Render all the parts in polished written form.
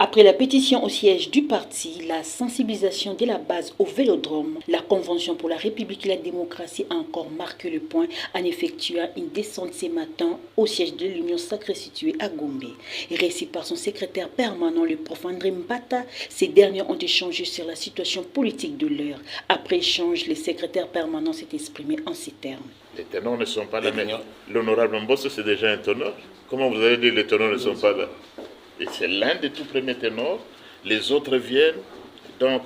Après la pétition au siège du parti, la sensibilisation de la base au vélodrome, la Convention pour la République et la démocratie a encore marqué le point en effectuant une descente ce matin au siège de l'Union sacrée située à Gombe. Récit par son secrétaire permanent, le prof André Mbata, ces derniers ont échangé sur la situation politique de l'heure. Après échange, le secrétaire permanent s'est exprimé en ces termes. Les ténors ne sont pas là. L'honorable Mbosso, c'est déjà un ténor. Comment vous allez dire que les ténors ne sont pas là? Et c'est l'un des tout premiers ténors. Les autres viennent. Donc,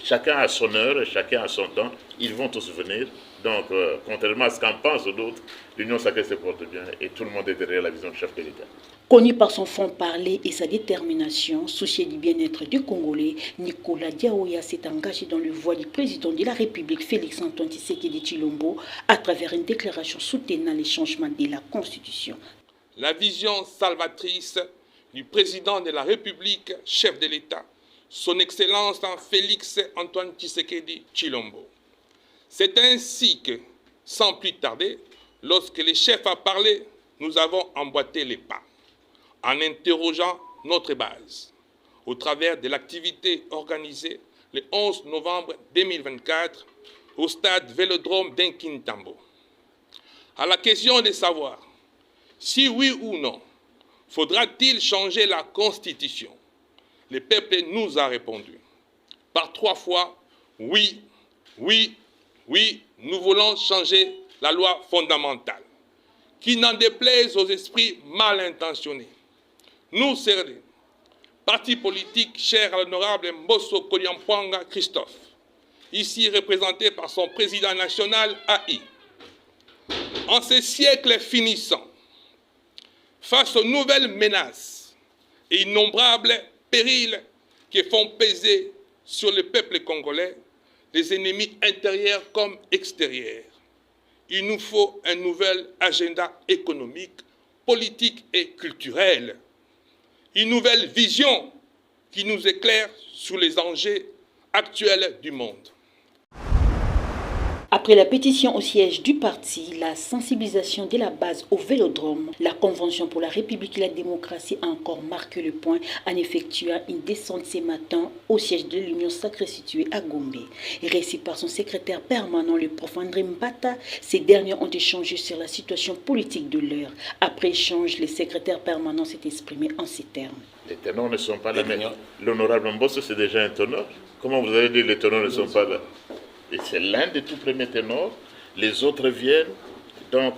chacun a son heure, chacun a son temps. Ils vont tous venir. Donc, contrairement à ce qu'en pensent d'autres, l'Union sacrée se porte bien et tout le monde est derrière la vision du chef de l'État. Connu par son franc-parler et sa détermination, soucié du bien-être des Congolais, Nicolas Diaoya s'est engagé dans le voie du président de la République, Félix-Antoine Tshisekedi Tshilombo, à travers une déclaration soutenant les changements de la Constitution. La vision salvatrice du président de la République, chef de l'État, son Excellence Félix-Antoine Tshisekedi Tshilombo. C'est ainsi que, sans plus tarder, lorsque le chef a parlé, nous avons emboîté les pas, en interrogeant notre base, au travers de l'activité organisée le 11 novembre 2024 au stade Vélodrome d'Inkintambo. À la question de savoir si oui ou non, faudra-t-il changer la Constitution? Le peuple nous a répondu par 3 fois oui, oui, oui, nous voulons changer la loi fondamentale, qui n'en déplaise aux esprits mal intentionnés. Nous, CRD, parti politique cher à l'honorable Mbosso Koliampwanga Christophe, ici représenté par son président national AI, en ces siècles finissants, face aux nouvelles menaces et innombrables périls qui font peser sur le peuple congolais les ennemis intérieurs comme extérieurs, il nous faut un nouvel agenda économique, politique et culturel, une nouvelle vision qui nous éclaire sur les enjeux actuels du monde. Après la pétition au siège du parti, la sensibilisation de la base au vélodrome, la Convention pour la République et la démocratie a encore marqué le point en effectuant une descente ce matin au siège de l'Union sacrée située à Gombe. Récit par son secrétaire permanent, le prof André Mbata, ces derniers ont échangé sur la situation politique de l'heure. Après échange, le secrétaire permanent s'est exprimé en ces termes. Les ténors ne sont pas là. L'honorable Mbosso, c'est déjà un ténor. Comment vous allez dire que les ténors ne sont pas là? Et c'est l'un des tout premiers ténors. Les autres viennent. Donc,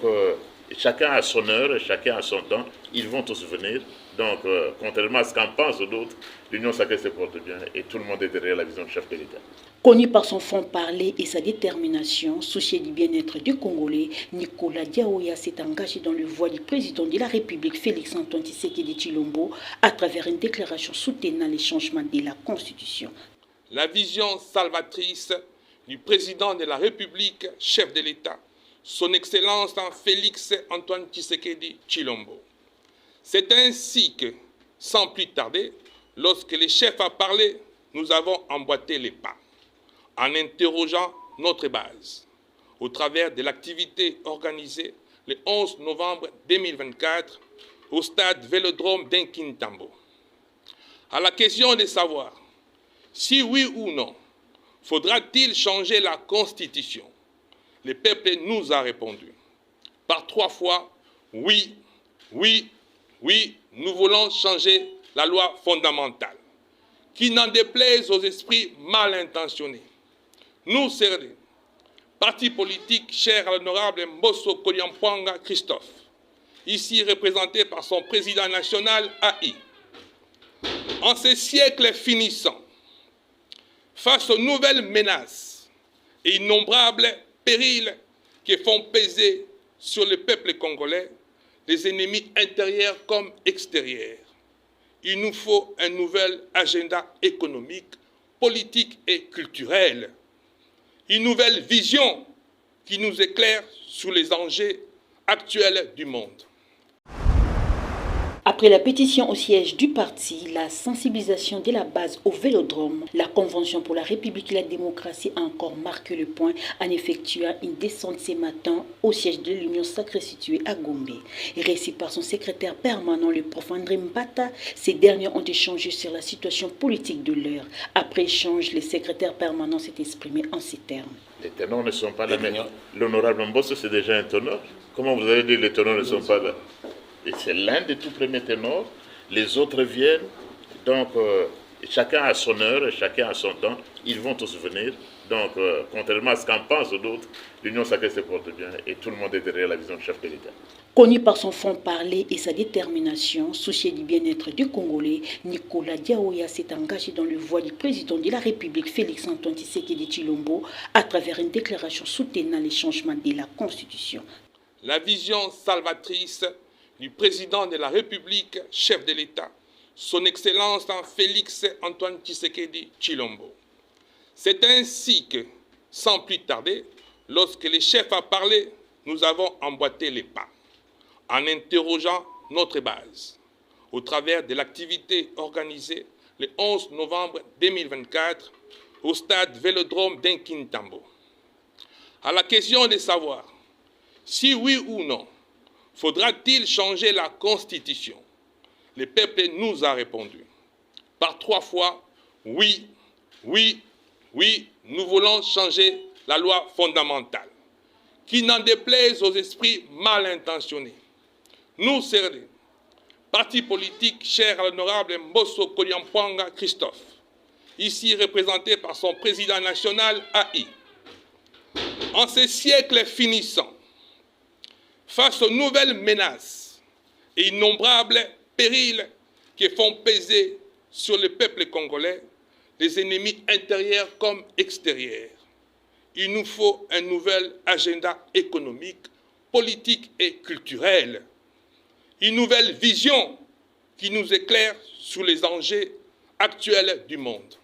chacun a son heure, chacun a son temps. Ils vont tous venir. Donc, contrairement à ce qu'en pensent d'autres, l'Union sacrée se porte bien et tout le monde est derrière la vision du chef de l'État. Connu par son franc-parler et sa détermination, soucié du bien-être des Congolais, Nicolas Diaoya s'est engagé dans le voie du président de la République, Félix-Antoine Tshisekedi Tshilombo, à travers une déclaration soutenant les changements de la Constitution. La vision salvatrice du président de la République, chef de l'État, son Excellence Félix-Antoine Tshisekedi Tshilombo. C'est ainsi que, sans plus tarder, lorsque le chef a parlé, nous avons emboîté les pas, en interrogeant notre base, au travers de l'activité organisée le 11 novembre 2024 au stade Vélodrome d'Inkintambo. À la question de savoir si oui ou non, faudra-t-il changer la Constitution? Le peuple nous a répondu par 3 fois oui, oui, oui, nous voulons changer la loi fondamentale, qui n'en déplaise aux esprits mal intentionnés. Nous, CRD, parti politique cher à l'honorable Mbosso Koliampwanga Christophe, ici représenté par son président national AI, en ces siècles finissants, face aux nouvelles menaces et innombrables périls qui font peser sur le peuple congolais les ennemis intérieurs comme extérieurs, il nous faut un nouvel agenda économique, politique et culturel, une nouvelle vision qui nous éclaire sur les enjeux actuels du monde. Après Après la pétition au siège du parti, la sensibilisation de la base au Vélodrome, la Convention pour la République et la démocratie a encore marqué le point en effectuant une descente ce matin au siège de l'Union sacrée située à Gombe. Récit par son secrétaire permanent, le prof André Mbata, ces derniers ont échangé sur la situation politique de l'heure. Après échange, le secrétaire permanent s'est exprimé en ces termes. Les ténors ne sont pas là. L'honorable Mbosso, c'est déjà un ténor. Comment vous allez dire les ténors ne sont pas là? Et c'est l'un des tout premiers ténors. Les autres viennent. Donc, chacun a son heure, chacun a son temps. Ils vont tous venir. Donc, contrairement à ce qu'en pensent d'autres, l'Union sacrée se porte bien et tout le monde est derrière la vision du chef de l'État. Connu par son franc-parler et sa détermination, soucié du bien-être des Congolais, Nicolas Diaoya s'est engagé dans le voie du président de la République, Félix Antoine Tshisekedi Tshilombo, à travers une déclaration soutenant les changements de la Constitution. La vision salvatrice du président de la République, chef de l'État, son Excellence Félix Antoine Tshisekedi Tshilombo. C'est ainsi que, sans plus tarder, lorsque le chef a parlé, nous avons emboîté les pas, en interrogeant notre base, au travers de l'activité organisée le 11 novembre 2024 au stade Vélodrome d'Inkintambo. À la question de savoir si oui ou non, faudra-t-il changer la Constitution? Le peuple nous a répondu par 3 fois oui, oui, oui, nous voulons changer la loi fondamentale, qui n'en déplaise aux esprits mal intentionnés. Nous, CRD, parti politique cher à l'honorable Mbosso Koliampwanga Christophe, ici représenté par son président national AI, en ces siècles finissants, face aux nouvelles menaces et innombrables périls qui font peser sur le peuple congolais les ennemis intérieurs comme extérieurs, il nous faut un nouvel agenda économique, politique et culturel, une nouvelle vision qui nous éclaire sur les enjeux actuels du monde.